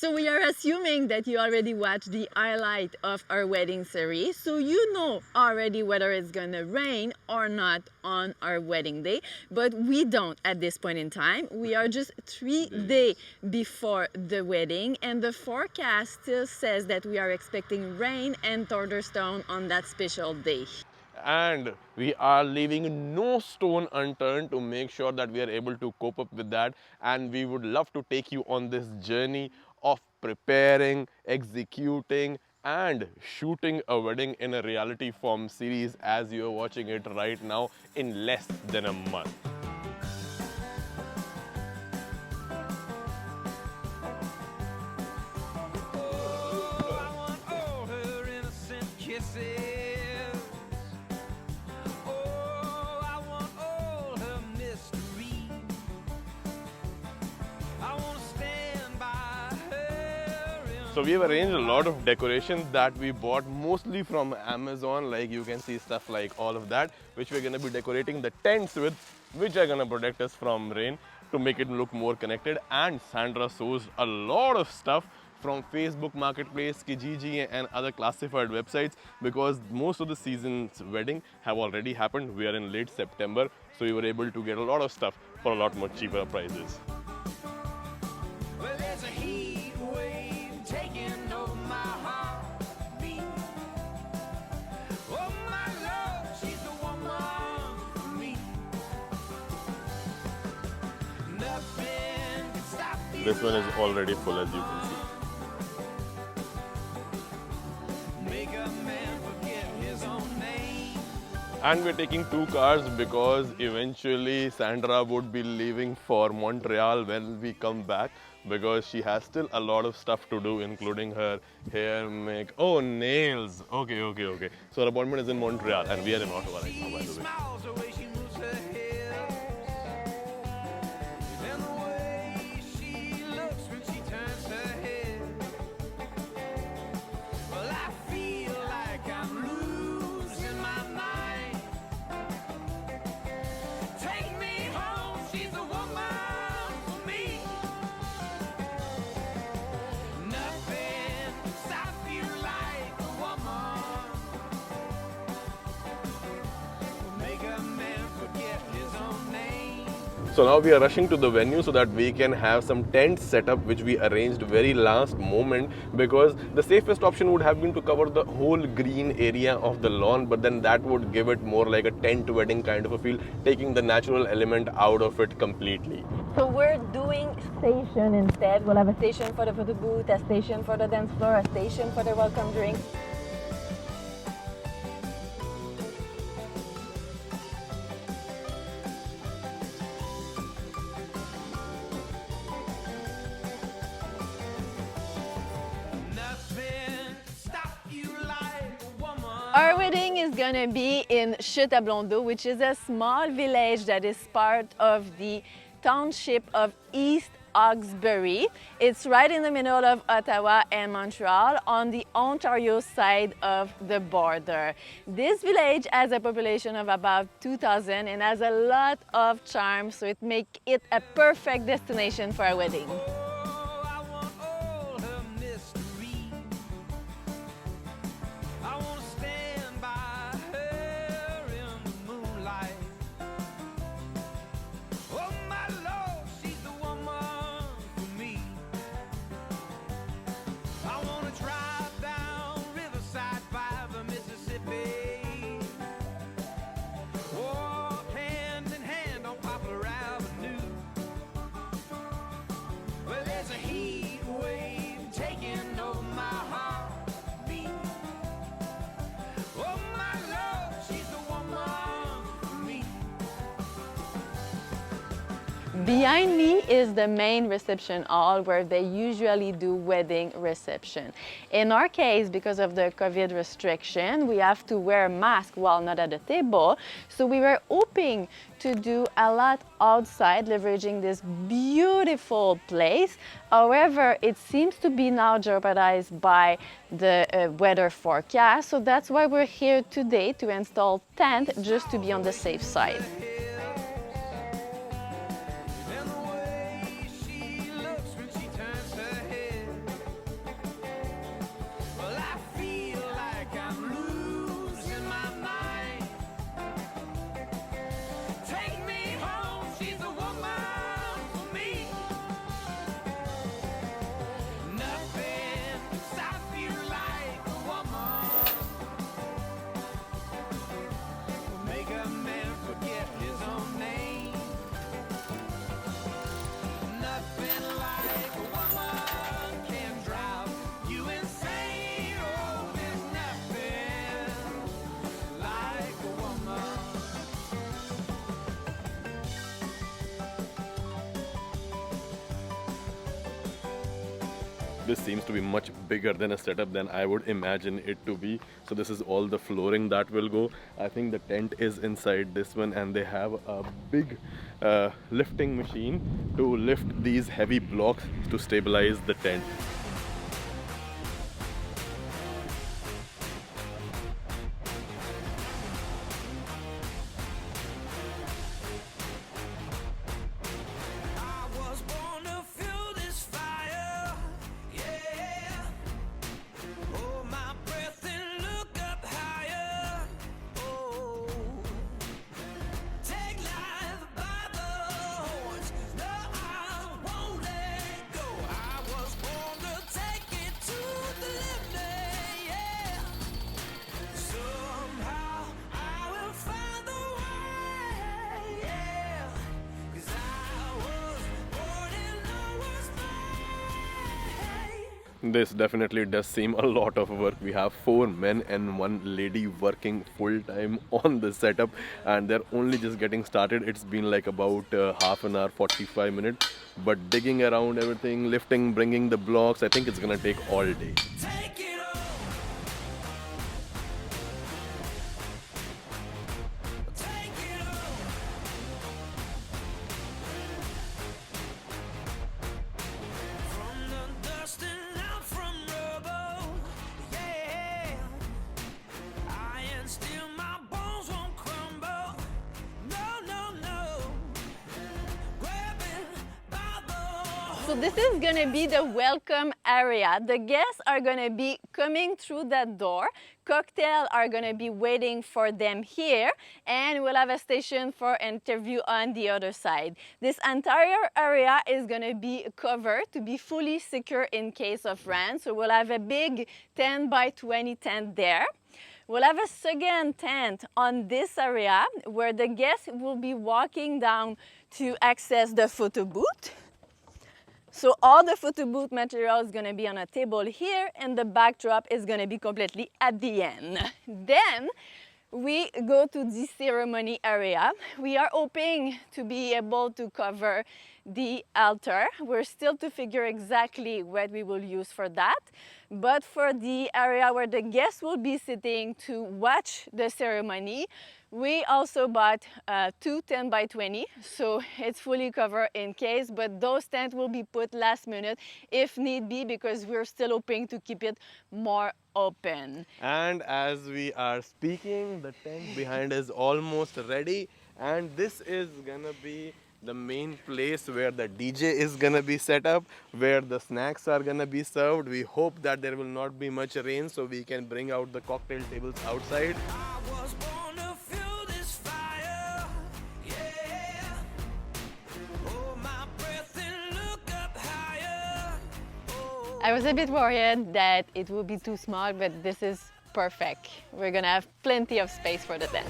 So we are assuming that you already watched the highlight of our wedding series, so you know already whether it's gonna rain or not on our wedding day, but we don't at this point in time. We are just 3 days before the wedding, and the forecast still says that we are expecting rain and thunderstorm on that special day. And we are leaving no stone unturned to make sure that we are able to cope up with that, and we would love to take you on this journey of preparing, executing and shooting a wedding in a reality form series as you are watching it right now in less than a month. So we have arranged a lot of decorations that we bought mostly from Amazon, like you can see stuff like all of that, which we're going to be decorating the tents with, which are going to protect us from rain to make it look more connected. And Sandra sourced a lot of stuff from Facebook Marketplace, Kijiji and other classified websites because most of the season's wedding have already happened. We are in late September, so we were able to get a lot of stuff for a lot more cheaper prices. This one is already full, as you can see. And we're taking 2 cars because eventually Sandra would be leaving for Montreal when we come back because she has still a lot of stuff to do, including her hair, nails. Okay. So her appointment is in Montreal and we are in Ottawa right now, by the way. So now we are rushing to the venue so that we can have some tents set up, which we arranged very last moment because the safest option would have been to cover the whole green area of the lawn, but then that would give it more like a tent wedding kind of a feel, taking the natural element out of it completely. So we're doing station instead. We'll have a station for the photo booth, a station for the dance floor, a station for the welcome drinks. Our wedding is gonna be in Chute-à-Blondeau, which is a small village that is part of the township of East Hawkesbury. It's right in the middle of Ottawa and Montreal on the Ontario side of the border. This village has a population of about 2,000 and has a lot of charm, so it makes it a perfect destination for a wedding. Behind me is the main reception hall where they usually do wedding reception. In our case, because of the COVID restriction, we have to wear a mask while not at the table. So we were hoping to do a lot outside, leveraging this beautiful place. However, it seems to be now jeopardized by the weather forecast. So that's why we're here today to install tent just to be on the safe side. this seems to be much bigger than a setup than I would imagine it to be. So this is all the flooring that will go. I think the tent is inside this one, and they have a big lifting machine to lift these heavy blocks to stabilize the tent. This definitely does seem a lot of work. We have 4 men and 1 lady working full time on this setup, and they're only just getting started. It's been like about half an hour, 45 minutes. But digging around everything, lifting, bringing the blocks, I think it's gonna take all day. So this is gonna be the welcome area. The guests are gonna be coming through that door. Cocktails are gonna be waiting for them here, and we'll have a station for interview on the other side. This entire area is gonna be covered to be fully secure in case of rain. So we'll have a big 10 by 20 tent there. We'll have a second tent on this area where the guests will be walking down to access the photo booth. So all the photo booth material is going to be on a table here, and the backdrop is going to be completely at the end. Then we go to the ceremony area. We are hoping to be able to cover the altar. We're still to figure exactly what we will use for that. But for the area where the guests will be sitting to watch the ceremony, we also bought 2 10 by 20, so it's fully covered in case, but those tents will be put last minute if need be, because we're still hoping to keep it more open. And as we are speaking, the tent behind is almost ready, and this is gonna be the main place where the DJ is gonna be set up, where the snacks are gonna be served. We hope that there will not be much rain, so we can bring out the cocktail tables outside. I was a bit worried that it would be too small, but this is perfect. We're gonna have plenty of space for the tent.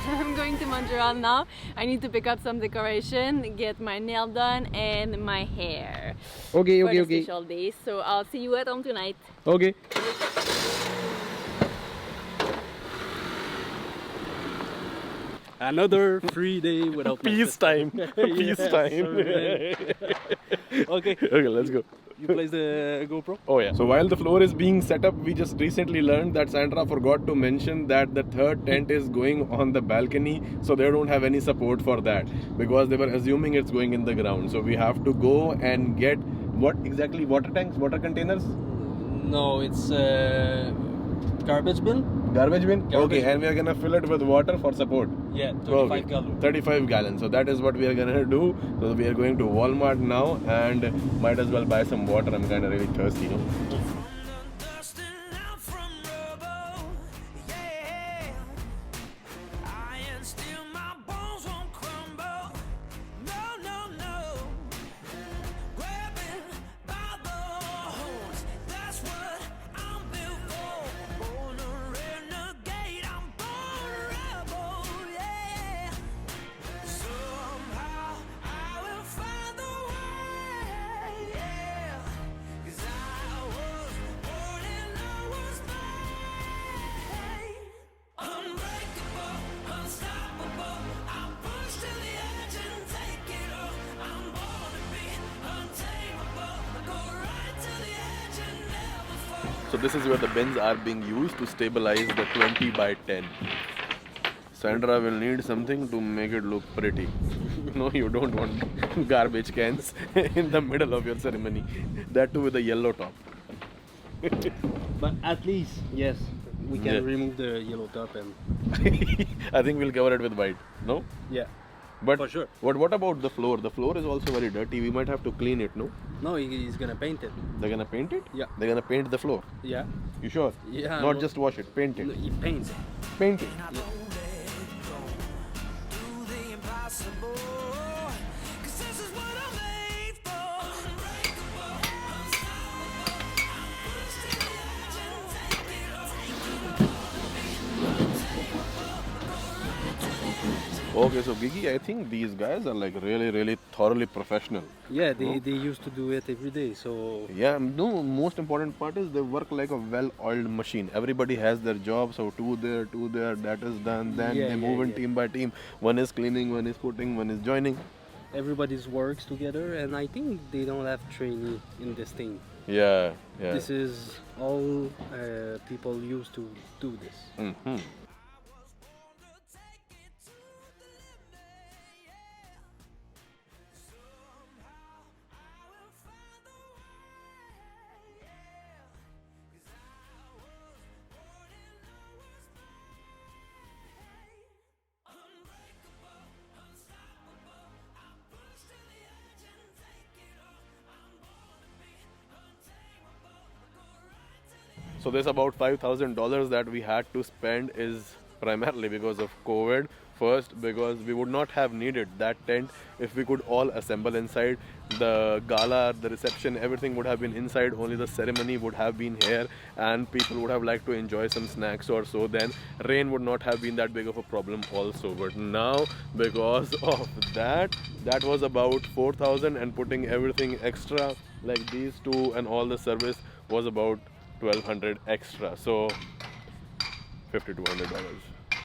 I'm going to Montreal now. I need to pick up some decoration, get my nail done and my hair. Okay. For the special days. So I'll see you at home tonight. Okay. Another free day without Peace time. Peace time. Okay. Okay, let's go. You place the GoPro? Oh yeah. So while the floor is being set up, we just recently learned that Sandra forgot to mention that the third tent is going on the balcony, so they don't have any support for that because they were assuming it's going in the ground. So we have to go and get what exactly? Water tanks, water containers? No, it's garbage bin. Garbage bin? Garbage okay, bin. and we are gonna fill it with water for support. Yeah, 35 gallons. 35 gallons. So that is what we are gonna do. So we are going to Walmart now and might as well buy some water. I'm kinda really thirsty, you know. So this is where the bins are being used to stabilize the 20 by 10. Sandra will need something to make it look pretty. No, you don't want garbage cans in the middle of your ceremony. That too with a yellow top. But at least, yes, we can Yeah. remove the yellow top and I think we'll cover it with white. No? yeah. But For sure. what about the floor? The floor is also very dirty. We might have to clean it, no? No, he's gonna paint it. They're gonna paint it? Yeah. They're gonna paint the floor. Yeah. You sure? Yeah. Not no- just wash it, paint it. no, he paints it. Paint it. Okay, so Gigi, I think these guys are like really thoroughly professional. Yeah, they used to do it every day. So Yeah, no, most important part is they work like a well-oiled machine. Everybody has their job, so two there, that is done. Then Yeah, they yeah, move in yeah. team by team. One is cleaning, one is putting, one is joining. everybody's works together, and I think they don't have trainee in this thing. Yeah, yeah. This is all people used to do this. Mhm. So this about $5,000 that we had to spend is primarily because of COVID. First, because we would not have needed that tent if we could all assemble inside. The gala, the reception, everything would have been inside. Only the ceremony would have been here, and people would have liked to enjoy some snacks or so. Then rain would not have been that big of a problem also. But now, because of that, that was about 4,000, and putting everything extra like these two and all the service was about 1,200 extra. So $5,200.